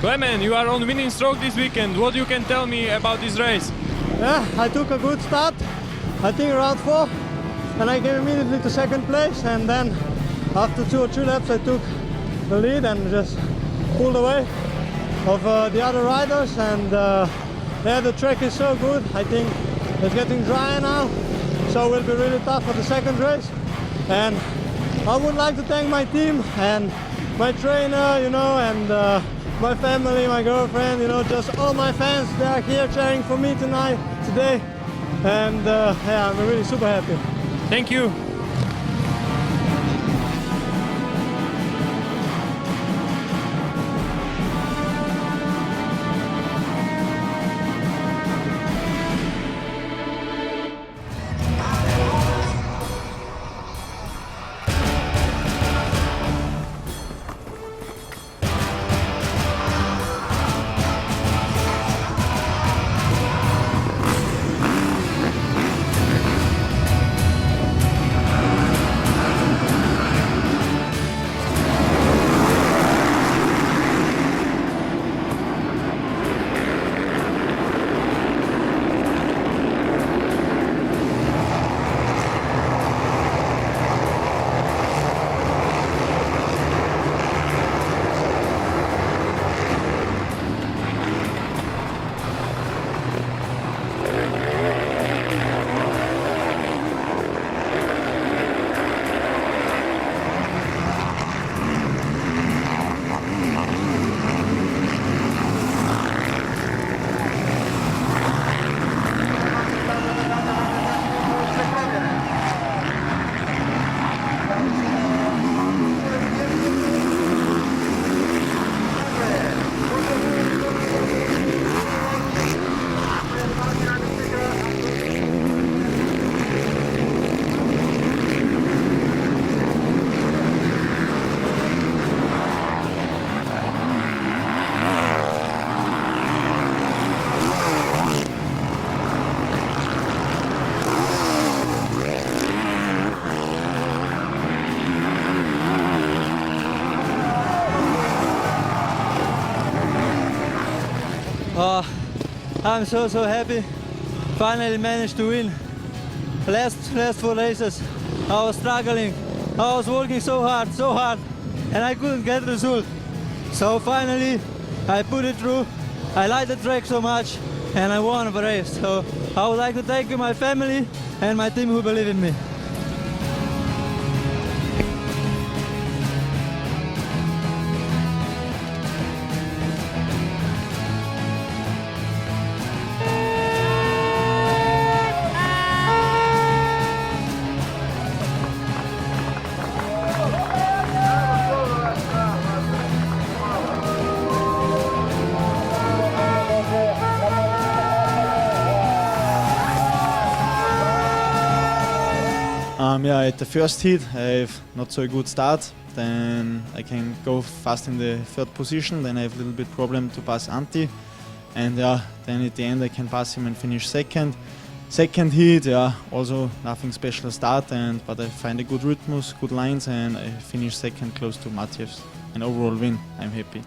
Clement, you are on winning stroke this weekend. What you can tell me about this race? Yeah, I took a good start, I think around 4, and I came immediately to second place, and then after 2 or 3 laps I took the lead and just pulled away of the other riders, and yeah, the track is so good. I think it's getting drier now, so it will be really tough for the second race. And I would like to thank my team and my trainer, you know, and my family, my girlfriend, you know, just all my fans. They are here cheering for me today, and yeah, I'm really super happy. Thank you. I'm so happy. Finally managed to win. Last 4 races, I was struggling. I was working so hard, and I couldn't get the result. So finally, I put it through. I liked the track so much, and I won the race. So I would like to thank my family and my team who believe in me. Yeah, at the first heat I have not so a good start. Then I can go fast in the third position. Then I have a little bit problem to pass Antti. And yeah, then at the end I can pass him and finish second. Second heat, yeah, also nothing special start, but I find a good rhythmus, good lines, and I finish second close to Mathias. An overall win, I'm happy.